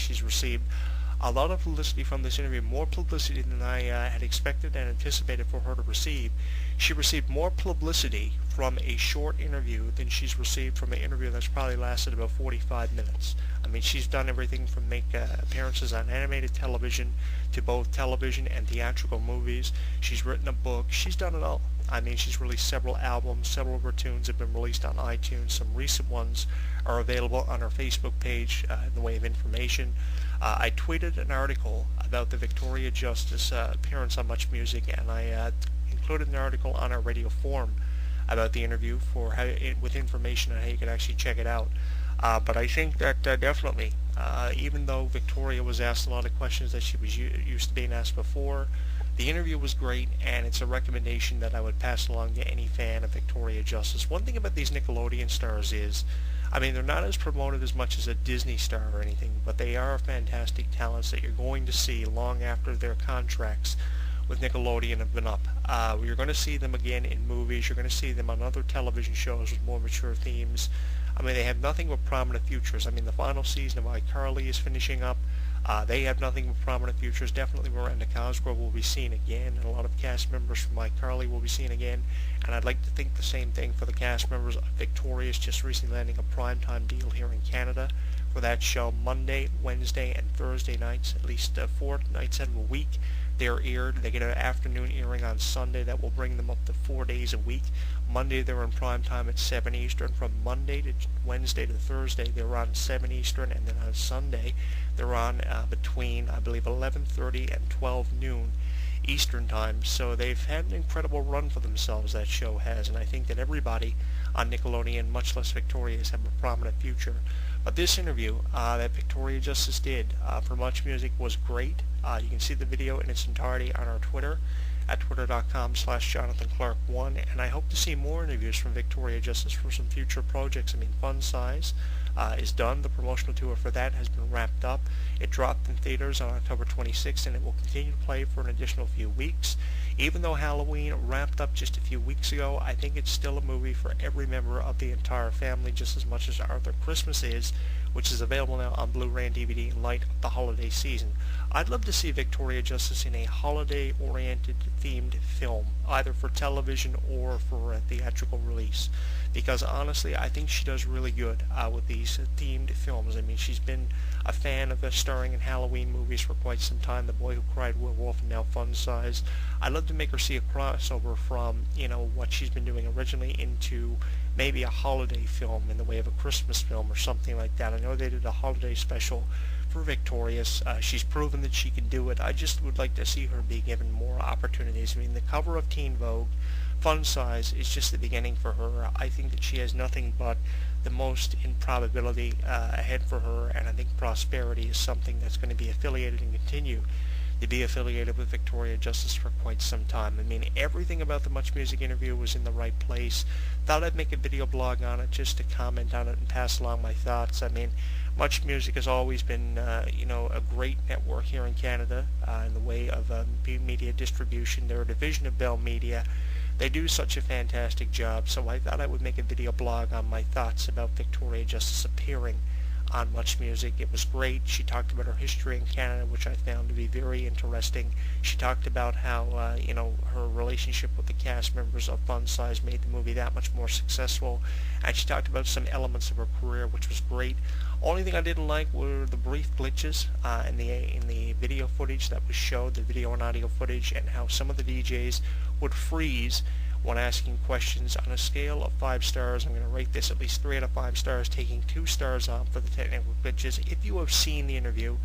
she's received a lot of publicity from this interview, more publicity than I had expected and anticipated for her to receive. She received more publicity from a short interview than she's received from an interview that's probably lasted about 45 minutes. I mean, she's done everything from make appearances on animated television to both television and theatrical movies. She's written a book. She's done it all. I mean, she's released several albums. Several of her tunes have been released on iTunes. Some recent ones are available on her Facebook page in the way of information. I tweeted an article about the Victoria Justice appearance on Much Music, and I included an article on our radio forum about the interview for with information on how you can actually check it out. But I think that definitely, even though Victoria was asked a lot of questions that she was used to being asked before, the interview was great, and it's a recommendation that I would pass along to any fan of Victoria Justice. One thing about these Nickelodeon stars is, I mean, they're not as promoted as much as a Disney star or anything, but they are fantastic talents that you're going to see long after their contracts with Nickelodeon have been up. You're going to see them again in movies. You're going to see them on other television shows with more mature themes. I mean, they have nothing but prominent futures. I mean, the final season of iCarly is finishing up. They have nothing but prominent futures. Definitely Miranda Cosgrove will be seen again, and a lot of cast members from iCarly will be seen again. And I'd like to think the same thing for the cast members of Victoria's, just recently landing a primetime deal here in Canada for that show. Monday, Wednesday, and Thursday nights, at least 4 nights out of a week. They're aired. They get an afternoon airing on Sunday that will bring them up to 4 days a week. Monday they're in prime time at 7 Eastern. From Monday to Wednesday to Thursday they're on 7 Eastern, and then on Sunday they're on between, I believe, 11:30 and 12 noon Eastern time. So they've had an incredible run for themselves, that show has, and I think that everybody on Nickelodeon, much less Victoria's, have a prominent future. But this interview that Victoria Justice did for Much Music was great. You can see the video in its entirety on our Twitter at twitter.com/JonathanClarke1, and I hope to see more interviews from Victoria Justice for some future projects. I mean, Fun Size is done. The promotional tour for that has been wrapped up. It dropped in theaters on October 26th, and it will continue to play for an additional few weeks. Even though Halloween wrapped up just a few weeks ago, I think it's still a movie for every member of the entire family, just as much as Arthur Christmas is, which is available now on Blu-ray and DVD in light of the holiday season. I'd love to see Victoria Justice in a holiday-oriented themed film, either for television or for a theatrical release, because honestly I think she does really good with these themed films. I mean, she's been a fan of starring in Halloween movies for quite some time. The Boy Who Cried Wolf, and now Fun Size. I'd love to make her see a crossover from, you know, what she's been doing originally into maybe a holiday film in the way of a Christmas film or something like that. I know they did a holiday special for Victorious. She's proven that she can do it. I just would like to see her be given more opportunities. I mean, the cover of Teen Vogue, Fun Size, is just the beginning for her. I think that she has nothing but the most improbability ahead for her, and I think prosperity is something that's going to be affiliated and continue to be affiliated with Victoria Justice for quite some time. I mean, everything about the Much Music interview was in the right place. Thought I'd make a video blog on it just to comment on it and pass along my thoughts. I mean, Much Music has always been, you know, a great network here in Canada in the way of media distribution. They're a division of Bell Media. They do such a fantastic job, so I thought I would make a video blog on my thoughts about Victoria Justice appearing on Much Music. It was great. She talked about her history in Canada, which I found to be very interesting. She talked about how, you know, her relationship with the cast members of Fun Size made the movie that much more successful, and she talked about some elements of her career, which was great. Only thing I didn't like were the brief glitches in the video footage that was showed, the video and audio footage, and how some of the DJs would freeze when asking questions. On a scale of 5 stars, I'm going to rate this at least 3 out of 5 stars, taking 2 stars off for the technical glitches. If you have seen the interview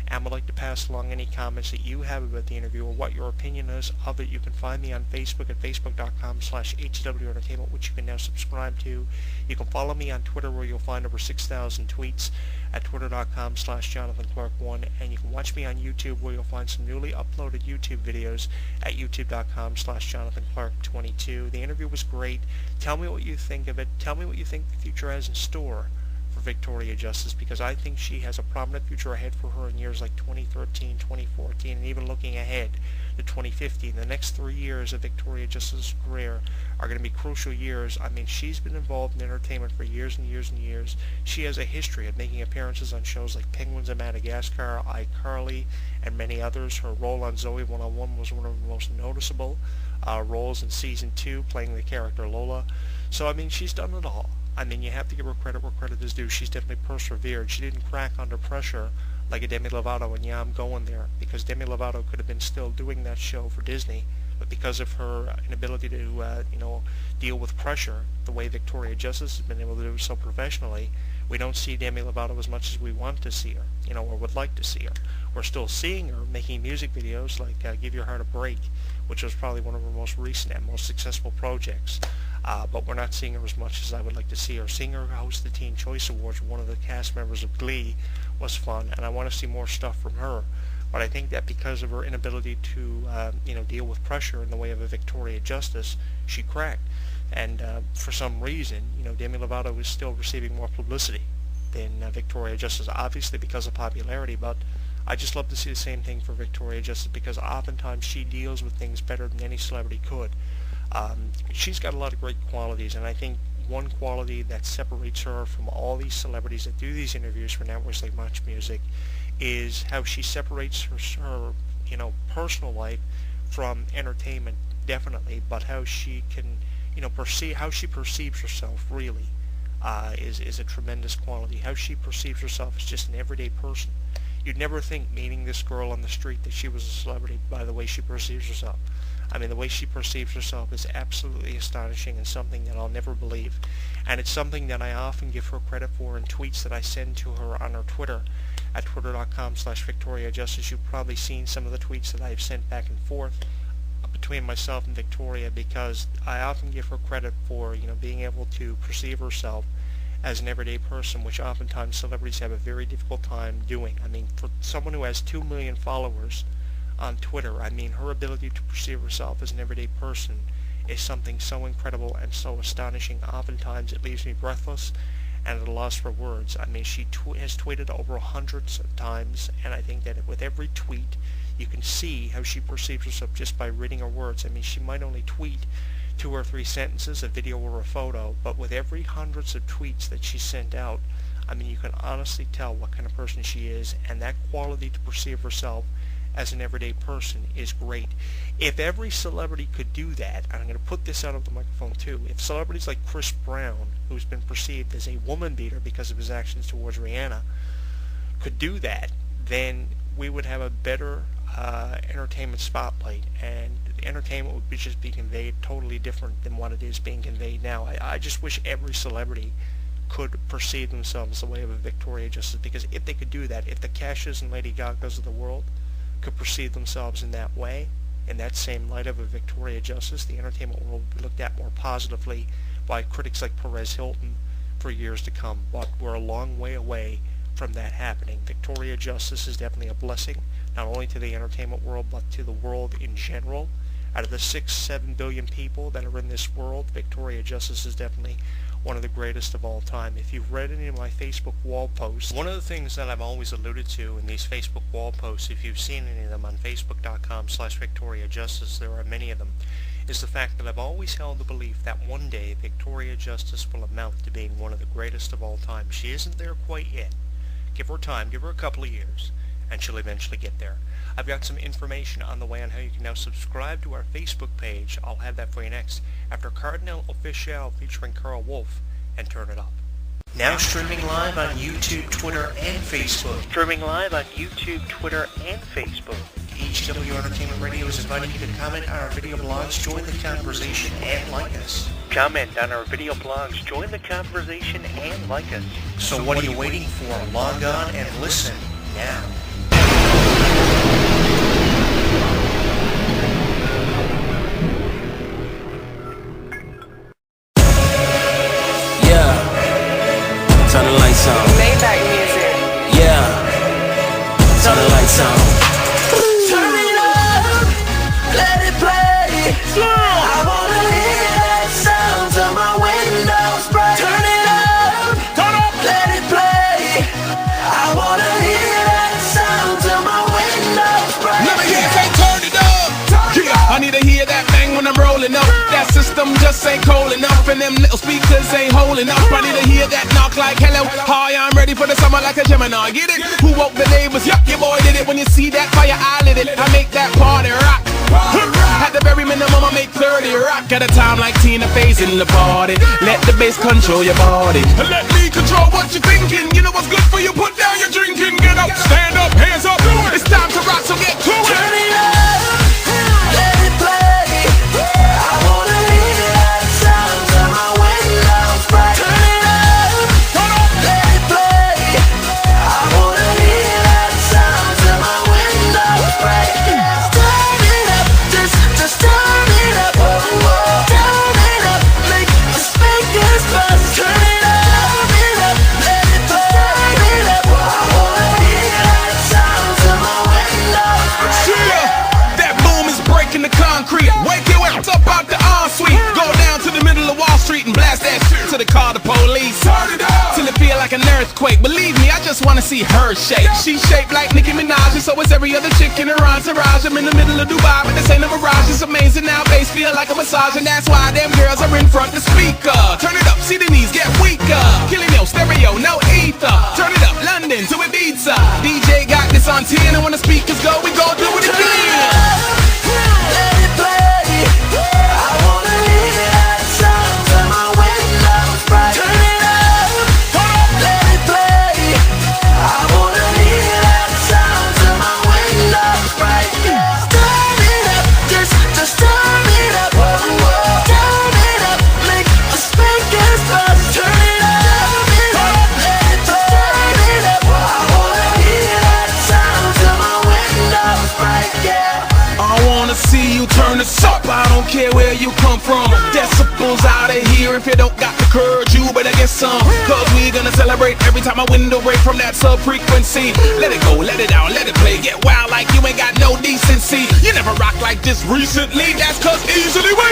and would like to pass along any comments that you have about the interview or what your opinion is of it, you can find me on Facebook at facebook.com/HW Entertainment, which you can now subscribe to. You can follow me on Twitter, where you'll find over 6,000 tweets at twitter.com/JonathanClarke1, and you can watch me on YouTube, where you'll find some newly uploaded YouTube videos at youtube.com/JonathanClarke22. The interview was great. Tell me what you think of it. Tell me what you think the future has in store for Victoria Justice, because I think she has a prominent future ahead for her in years like 2013, 2014, and even looking ahead to 2015. The next 3 years of Victoria Justice's career are going to be crucial years. I mean, she's been involved in entertainment for years and years and years. She has a history of making appearances on shows like Penguins of Madagascar, iCarly, and many others. Her role on Zoe 101 was one of the most noticeable roles in season 2, playing the character Lola. So, I mean, she's done it all. I mean, you have to give her credit where credit is due. She's definitely persevered. She didn't crack under pressure like a Demi Lovato, and yeah, I'm going there, because Demi Lovato could have been still doing that show for Disney, but because of her inability to, deal with pressure the way Victoria Justice has been able to do so professionally, we don't see Demi Lovato as much as we want to see her, or would like to see her. We're still seeing her making music videos like Give Your Heart a Break, which was probably one of her most recent and most successful projects. But we're not seeing her as much as I would like to see her. Seeing her host the Teen Choice Awards, one of the cast members of Glee, was fun, and I want to see more stuff from her. But I think that because of her inability to, deal with pressure in the way of a Victoria Justice, she cracked. And for some reason, Demi Lovato is still receiving more publicity than Victoria Justice, obviously because of popularity, but I just love to see the same thing for Victoria Justice, because oftentimes she deals with things better than any celebrity could. She's got a lot of great qualities, and I think one quality that separates her from all these celebrities that do these interviews for networks like Much Music is how she separates her personal life from entertainment, definitely, but how she can, how she perceives herself really is a tremendous quality. How she perceives herself as just an everyday person. You'd never think, meeting this girl on the street, that she was a celebrity by the way she perceives herself. I mean, the way she perceives herself is absolutely astonishing and something that I'll never believe. And it's something that I often give her credit for in tweets that I send to her on her Twitter at twitter.com/VictoriaJustice. You've probably seen some of the tweets that I've sent back and forth between myself and Victoria, because I often give her credit for, being able to perceive herself as an everyday person, which oftentimes celebrities have a very difficult time doing. I mean, for someone who has 2 million followers on Twitter, I mean, her ability to perceive herself as an everyday person is something so incredible and so astonishing. Oftentimes it leaves me breathless and at a loss for words. I mean, she has tweeted over hundreds of times, and I think that with every tweet you can see how she perceives herself just by reading her words. I mean, she might only tweet 2 or 3 sentences, a video or a photo, but with every hundreds of tweets that she sent out, I mean, you can honestly tell what kind of person she is, and that quality to perceive herself as an everyday person is great. If every celebrity could do that, and I'm going to put this out of the microphone too, if celebrities like Chris Brown, who's been perceived as a woman beater because of his actions towards Rihanna, could do that, then we would have a better entertainment spotlight, and the entertainment would just be conveyed totally different than what it is being conveyed now. I just wish every celebrity could perceive themselves the way of a Victoria Justice, because if they could do that, if the Kashas and Lady Gagas of the world could perceive themselves in that way, in that same light of a Victoria Justice, the entertainment world would be looked at more positively by critics like Perez Hilton for years to come. But we're a long way away from that happening. Victoria Justice is definitely a blessing, not only to the entertainment world, but to the world in general. Out of the 6-7 billion people that are in this world, Victoria Justice is definitely one of the greatest of all time. If you've read any of my Facebook wall posts, one of the things that I've always alluded to in these Facebook wall posts, if you've seen any of them on Facebook.com/VictoriaJustice, there are many of them, is the fact that I've always held the belief that one day Victoria Justice will amount to being one of the greatest of all time. She isn't there quite yet. Give her time, give her a couple of years, and she'll eventually get there. I've got some information on the way on how you can now subscribe to our Facebook page. I'll have that for you next, after Cardinal Official featuring Carl Wolf and Turn It Up. Now streaming live on YouTube, Twitter, and Facebook. Streaming live on YouTube, Twitter, and Facebook. HW Entertainment Radio is inviting you to comment on our video blogs, join the conversation, and like us. Comment on our video blogs, join the conversation, and like us. So what are you waiting for? Log on and listen now. Turn the lights on. Maybach music. Yeah. Turn the lights on. Turn it up, let it play. I wanna hear that sound till my windows break. Turn it up, let it play. them just ain't cold enough, and them little speakers ain't holding up. I need to hear that knock like hello. Hi, I'm ready for the summer like a Gemini. Get it? Who woke the neighbors? Yup, your boy did it. When you see that fire, I lit it. I make that party rock. At the very minimum, I make 30 rock at a time like Tina Fey's in the party. Let the bass control your body. Let me control what you're thinking. You know what's good for you? Put down your drinking. Get up, stand up, hands up. It's time to rock, so get to it. Turn it up, let it play. I wanna hear the sounds of my windows break. Turn it up, let it play. I wanna hear the sounds of my windows break. Turn it up, just turn it up. Turn it up, make the speakers buzz. Turn it up, let it play. Turn it up, I wanna hear the sounds of my windows break. Yeah, that boom is breaking the concrete. Wake your ass up out the ensuite. Go down to the middle of Wall Street and blast that shit to the car, the police. Turn it up till it feel like an earthquake. Believe me, I just wanna see her shake. She shaped like Nicki Minaj, and so is every other chick in her entourage. I'm in the middle of Dubai, but this ain't a mirage. It's amazing now, bass feel like a massage, and that's why them girls are in front the speaker. Turn it up, see the knees get weaker. Killing no stereo, no ether. Turn it up, London to Ibiza. DJ got this on 10, and when the speakers go, we gon' do it again. Let it play. I wanna hear the sounds of my windows break. Turn it up, let it play. I wanna hear the sounds of my windows break. Turn it up, just turn it up. Turn it up, make the speakers buzz. Turn it up, let it play. Turn it up, I wanna hear the sounds of my windows break. Yeah. I wanna see you turn this up. I don't care where you come from. Decibels out of here. If you don't got the courage, you better get some. Cause we gonna celebrate every time a window break from that sub-frequency. Let it go, let it out, let it play. Get wild like you ain't got no decency. You never rocked like this recently. That's cause easily we